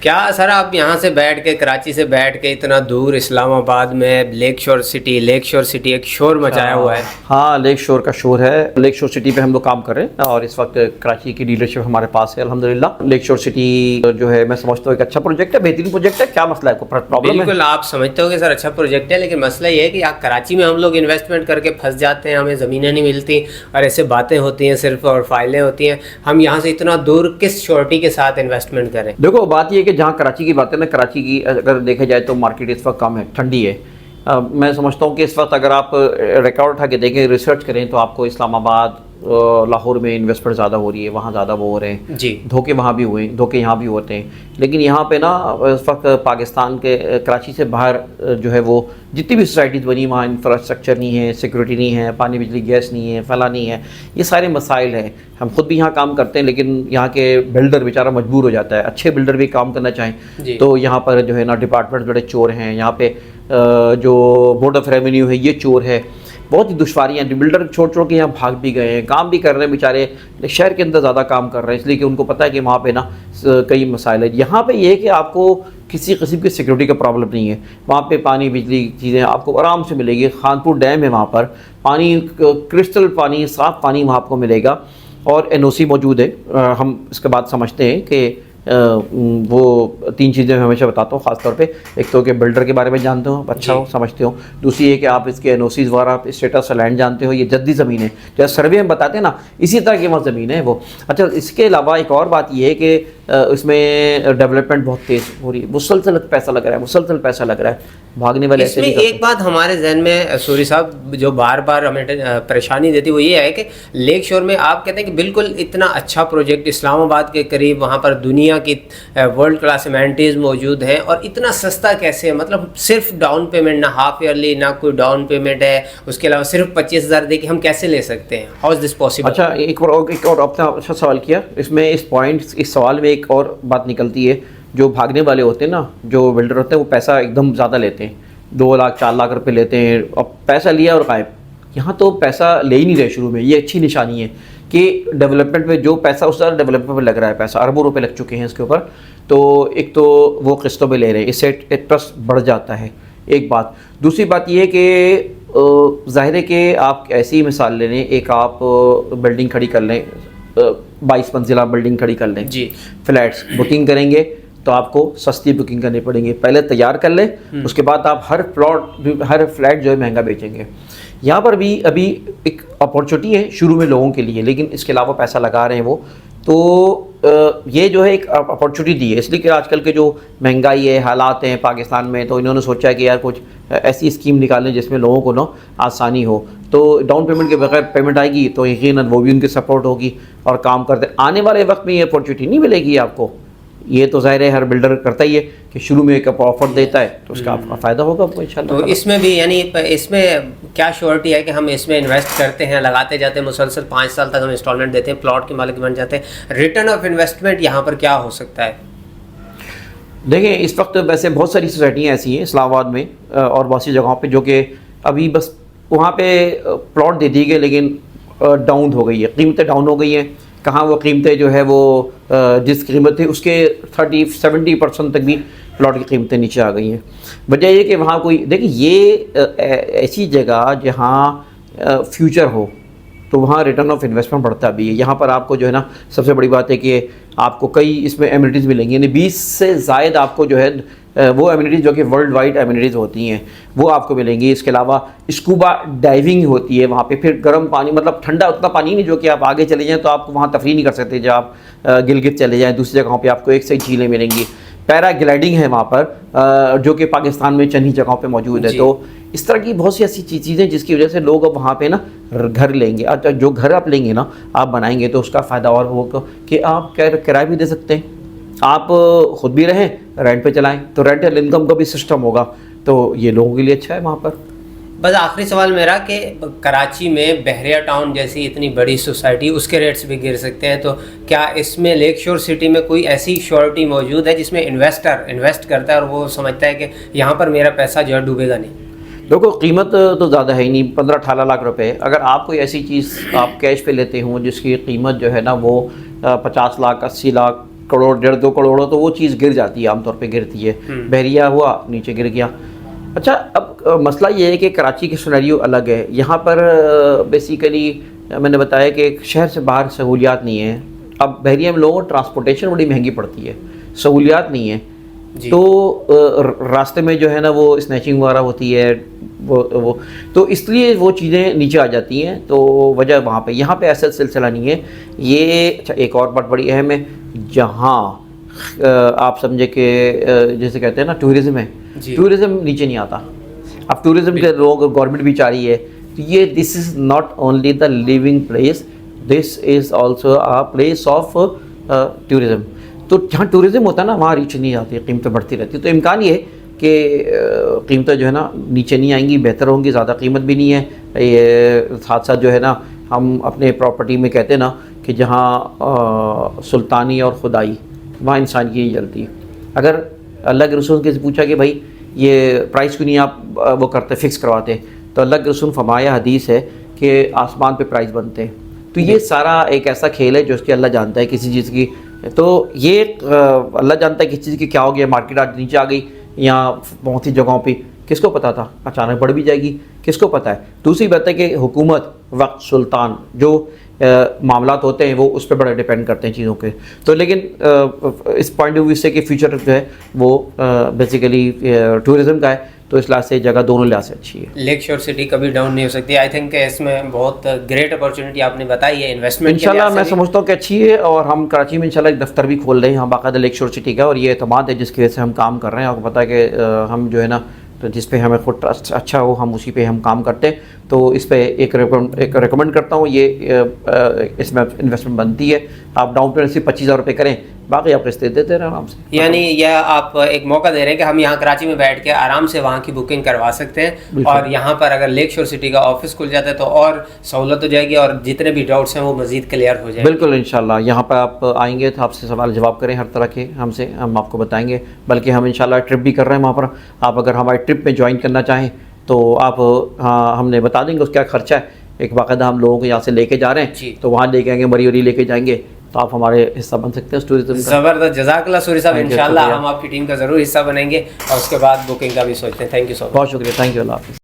क्या सर आप यहाँ से बैठ के, कराची से बैठ के इतना दूर इस्लामाबाद में लेक शोर सिटी एक शोर मचाया हुआ है। हाँ, लेक शोर का शोर है। लेक शोर सिटी पे हम लोग काम कर रहे हैं और इस वक्त कराची की डीलरशिप हमारे पास है अल्हम्दुलिल्लाह। लेक शोर सिटी जो है मैं समझता हूँ एक अच्छा प्रोजेक्ट है, बेहतरीन प्रोजेक्ट है। क्या मसला है, कोई प्रॉब्लम है? बिल्कुल, आप समझते हो कि सर अच्छा प्रोजेक्ट है, लेकिन मसला ये है कि यहाँ कराची में हम लोग इन्वेस्टमेंट करके फंस जाते हैं, हमें ज़मीनें नहीं मिलती और ऐसे बातें होती हैं सिर्फ और फाइलें होती हैं। हम यहाँ से इतना दूर किस श्योरिटी के साथ इन्वेस्टमेंट करें? देखो, बात यह है कि जहाँ कराची की बात है ना, कराची की अगर देखा जाए तो मार्केट इस वक्त कम है, ठंडी है। मैं समझता हूँ कि इस वक्त अगर आप रिकॉर्ड उठा के देखें, रिसर्च करें, तो आपको इस्लामाबाद, लाहौर में इन्वेस्टमेंट ज़्यादा हो रही है, वहाँ ज़्यादा वो हो रहे हैं जी। धोखे वहाँ भी हुए, धोखे यहाँ भी होते हैं। लेकिन यहाँ पे ना इस वक्त पाकिस्तान के कराची से बाहर जो है वो जितनी भी सोसाइटीज़ बनी, वहाँ इंफ्रास्ट्रक्चर नहीं है, सिक्योरिटी नहीं है, पानी बिजली गैस नहीं है, फला नहीं है। ये सारे मसाइल हैं। हम खुद भी यहाँ काम करते हैं, लेकिन यहाँ के बिल्डर बेचारा मजबूर हो जाता है। अच्छे बिल्डर भी काम करना चाहें तो यहाँ पर जो है ना डिपार्टमेंट बड़े चोर हैं। यहाँ पे जो बोर्ड ऑफ रेवेन्यू है ये चोर है। बहुत ही दुश्वारियाँ, बिल्डर छोड़ के यहाँ भाग भी गए हैं, काम भी कर रहे हैं बेचारे, शहर के अंदर ज़्यादा काम कर रहे हैं, इसलिए कि उनको पता है कि वहाँ पे ना कई मसाइल है। यहाँ पे ये है कि आपको किसी किस्म की सिक्योरिटी का प्रॉब्लम नहीं है। वहाँ पे पानी बिजली चीज़ें आपको आराम से मिलेगी। खानपुर डैम है, वहाँ पर पानी क्रिस्टल पानी, साफ़ पानी वहाँ आपको मिलेगा और NOC मौजूद है। हम इसके बाद समझते हैं कि वो 3 चीज़ें मैं हमेशा बताता हूँ ख़ास तौर पे। एक तो कि बिल्डर के बारे में जानते हो, अच्छा हो, समझते हो। दूसरी है कि आप इसके NOCs वगैरह, स्टेटस लैंड जानते हो, ये जद्दी ज़मीन है, जैसे सर्वे हम बताते हैं ना, इसी तरह की वहाँ ज़मीन है वो। अच्छा, इसके अलावा एक और बात ये है कि इसमें डेवलपमेंट बहुत तेज़ हो रही है, मुसलसल पैसा लग रहा है, मुसलसल पैसा लग रहा है, भागने वाले ऐसे इसमें एक बात हमारे जहन में सूरी साहब जो बार बार हमें परेशानी देती, वो ये है कि लेक शोर में आप कहते हैं कि बिल्कुल इतना अच्छा प्रोजेक्ट इस्लामाबाद के करीब, वहाँ पर दुनिया की वर्ल्ड क्लास एमेनिटीज़ मौजूद हैं और इतना सस्ता कैसे है? मतलब सिर्फ डाउन पेमेंट, ना हाफ ईयरली, ना कोई डाउन पेमेंट है, उसके अलावा सिर्फ 25,000 दे के हम कैसे ले सकते हैं? How is this possible? अच्छा, एक और आपने अच्छा सवाल किया। इसमें इस सवाल में एक और बात निकलती है। जो भागने वाले होते हैं ना, जो बिल्डर होते हैं, वो पैसा एकदम ज़्यादा लेते हैं, 2 लाख 4 लाख रुपए लेते हैं और पैसा लिया और गायब। यहाँ तो पैसा ले ही नहीं रहे शुरू में। ये अच्छी निशानी है कि डेवलपमेंट में जो पैसा उस तरह डेवलपमेंट में लग रहा है, पैसा अरबों रुपए लग चुके हैं इसके ऊपर। तो एक तो वो किस्तों पे ले रहे हैं, इससे ट्रस्ट बढ़ जाता है, एक बात। दूसरी बात ये है कि ज़ाहिर है कि आप ऐसी मिसाल ले लें, एक आप बिल्डिंग खड़ी कर लें, 22 मंजिला बिल्डिंग खड़ी कर लें जी, फ्लैट्स बुकिंग करेंगे तो आपको सस्ती बुकिंग करनी पड़ेगी। पहले तैयार कर लें, उसके बाद आप हर फ्लैट जो है महंगा बेचेंगे। यहाँ पर भी अभी एक अपॉर्चुनिटी है शुरू में लोगों के लिए, लेकिन इसके अलावा पैसा लगा रहे हैं वो। तो ये जो है एक अपॉर्चुनिटी दी है, इसलिए कि आजकल के जो महंगाई है, हालात हैं पाकिस्तान में, तो इन्होंने सोचा कि यार कुछ ऐसी स्कीम निकालें जिसमें लोगों को ना आसानी हो। तो डाउन पेमेंट के बगैर पेमेंट आएगी तो यकीनन वो भी उनकी सपोर्ट होगी और काम करते आने वाले वक्त में ये अपॉर्चुनिटी नहीं मिलेगी आपको। ये तो ज़ाहिर है हर बिल्डर करता ही है कि शुरू में एक ऑफर देता है तो उसका आपका फ़ायदा होगा आपको इंशाल्लाह। तो इसमें भी यानी इसमें क्या श्योरिटी है कि हम इसमें इन्वेस्ट करते हैं, लगाते जाते हैं, मुसलसल 5 साल तक हम इंस्टॉलमेंट देते हैं, प्लॉट के मालिक बन जाते हैं, रिटर्न ऑफ इन्वेस्टमेंट यहाँ पर क्या हो सकता है? देखिए, इस वक्त वैसे बहुत सारी सोसाइटियाँ ऐसी हैं इस्लामाबाद में और बहुत सी जगहों पे जो कि अभी बस वहाँ पे प्लॉट दे दी गए, लेकिन डाउन हो गई है, कीमतें डाउन हो गई हैं। कहाँ वो कीमतें जो है वो जिस कीमत थी उसके 30-70% तक भी प्लॉट की कीमतें नीचे आ गई हैं। वजह ये कि वहाँ कोई, देखिए ये ऐसी जगह जहाँ फ्यूचर हो तो वहाँ रिटर्न ऑफ इन्वेस्टमेंट बढ़ता भी है। यहाँ पर आपको जो है ना सबसे बड़ी बात है कि आपको कई इसमें एमिनिटीज़ मिलेंगी, यानी 20 से ज़ायद आपको जो है वो एमिनिटीज़ जो कि वर्ल्ड वाइड एमिनिटीज़ होती हैं वो आपको मिलेंगी। इसके अलावा स्कूबा डाइविंग होती है वहाँ पे, फिर गर्म पानी, मतलब ठंडा उतना पानी नहीं जो कि आप आगे चले जाएँ तो आप वहाँ तफरीह नहीं कर सकते। जब आप गिलगित चले जाएँ, दूसरी जगहों पे आपको एक से एक झीलें मिलेंगी। पैराग्लाइडिंग है वहाँ पर जो कि पाकिस्तान में चंद ही जगहों पे मौजूद है। तो इस तरह की बहुत सी ऐसी चीज़ें जिसकी वजह से लोग अब वहाँ पे ना घर लेंगे। और जो घर आप लेंगे ना, आप बनाएंगे तो उसका फ़ायदा और होगा कि आप किराया भी दे सकते हैं, आप खुद भी रहें, रेंट पे चलाएं, तो रेंटल इनकम का भी सिस्टम होगा। तो ये लोगों के लिए अच्छा है वहाँ पर। बस आखिरी सवाल मेरा कि कराची में बहरिया टाउन जैसी इतनी बड़ी सोसाइटी, उसके रेट्स भी गिर सकते हैं, तो क्या इसमें लेक शोर सिटी में कोई ऐसी श्योरिटी मौजूद है जिसमें इन्वेस्टर इन्वेस्ट करता है और वो समझता है कि यहाँ पर मेरा पैसा जो है डूबेगा नहीं? देखो, कीमत तो ज़्यादा है ही नहीं, 15-18 लाख रुपए। अगर आप कोई ऐसी चीज़ आप कैश पे लेते हो जिसकी कीमत जो है ना वो 50 लाख, 80 लाख, करोड़ 1.5-2 करोड़ हो तो वो चीज़ गिर जाती है, आमतौर पे गिरती है। बहरिया हुआ नीचे गिर गया। अच्छा, अब मसला ये है कि कराची की सिनेरियो अलग है। यहाँ पर बेसिकली मैंने बताया कि शहर से बाहर सहूलियात नहीं है। अब बहरिया में लोगों को ट्रांसपोर्टेशन बड़ी महंगी पड़ती है, सहूलियात नहीं है। तो रास्ते में जो है ना वो स्नैचिंग वगैरह होती है, वो तो इसलिए वो चीज़ें नीचे आ जाती हैं। तो वजह वहाँ पे, यहाँ पे ऐसा सिलसिला नहीं है ये। अच्छा, एक और बात बड़ी अहम है, जहाँ आप समझे कि जैसे कहते हैं ना टूरिज़्म है, टूरिज़्म नीचे नहीं आता। अब टूरिज़्म के लोग, गवर्नमेंट भी चाह रही है, तो ये this is not only the living place, this is also a place of tourism. तो जहाँ टूरिज़्म होता है ना वहाँ रीच नहीं आती, कीमतें बढ़ती रहती है। तो इम्कान ये है कि कीमतें जो है ना नीचे नहीं आएंगी, बेहतर होंगी, ज़्यादा कीमत भी नहीं है। ये साथ साथ जो है ना हम अपने प्रॉपर्टी में कहते हैं ना कि जहाँ सुल्तानी और खुदाई, वहाँ इंसान की ही जलती है। अगर अल्लाह के रसूल के से पूछा कि भाई ये प्राइस क्यों नहीं आप वो करते, फिक्स करवाते, तो अल्लाह के रसूल फरमाया, हदीस है कि आसमान पे प्राइस बनते हैं। तो ये सारा एक ऐसा खेल है जो उसकी अल्लाह जानता है किसी चीज़ की। तो ये अल्लाह जानता है किस चीज़ की क्या हो गया, मार्केट आज नीचे आ गई या बहुत सी जगहों पे, किसको पता था, अचानक बढ़ भी जाएगी, किसको पता है। दूसरी बात है कि हुकूमत, वक्त, सुल्तान, जो मामलात होते हैं वो उस पर बड़ा डिपेंड करते हैं चीज़ों के। तो लेकिन इस पॉइंट ऑफ व्यू से कि फ्यूचर जो है वो बेसिकली टूरिज़्म का है, तो इस लिहाज से जगह दोनों लिहाज से अच्छी है। लेक शोर सिटी कभी डाउन नहीं हो सकती। आई थिंक इसमें बहुत ग्रेट अपॉर्चुनिटी आपने बताई है इन्वेस्टमेंट इंशाल्लाह। मैं समझता हूँ कि अच्छी है, और हम कराची में इंशाल्लाह एक दफ्तर भी खोल रहे हैं, हम बाकायदा लेक शोर सिटी का, और ये एतमाद है जिसकी वजह से हम काम कर रहे हैं। आपको पता है कि हम जो है ना, तो जिस पे हमें खुद ट्रस्ट अच्छा हो हम उसी पे हम काम करते हैं। तो इस पे एक रिकमेंड करता हूँ, ये इसमें इन्वेस्टमेंट बनती है। आप डाउन पेमेंट सिर्फ 25,000 रुपये करें, बाकी आप किस्तें देते रहें आराम से। यानी यह आप एक मौका दे रहे हैं कि हम यहाँ कराची में बैठ के आराम से वहाँ की बुकिंग करवा सकते हैं, और यहाँ पर अगर लेक शोर सिटी का ऑफिस खुल जाता है तो और सहूलत हो जाएगी, और जितने भी डाउट्स हैं वो मज़ीद क्लियर हो जाएंगे। बिल्कुल इंशाल्लाह। यहाँ पर आप आएंगे तो आपसे सवाल जवाब करें हर तरह के, हमसे हम आपको बताएंगे। बल्कि हम इंशाल्लाह ट्रिप भी कर रहे हैं वहाँ पर। आप अगर हमारी ट्रिप में ज्वाइन करना चाहें तो आप हमने बता देंगे उसका क्या खर्चा है। एक बाकायदा हम लोगों को यहाँ से लेके जा रहे हैं, तो वहाँ लेके आएंगे, मरी वरी लेके जाएंगे, तो आप हमारे हिस्सा बन सकते हैं टूरिज्म का। ज़बरदस्त, जज़ाकल्लाह सूरी साहब। इंशाल्लाह हम आपकी टीम का ज़रूर हिस्सा बनेंगे, और उसके बाद बुकिंग का भी सोचते हैं। Thank you so much. बहुत शुक्रिया, थैंक यू, अल्लाह हाफ़िज़।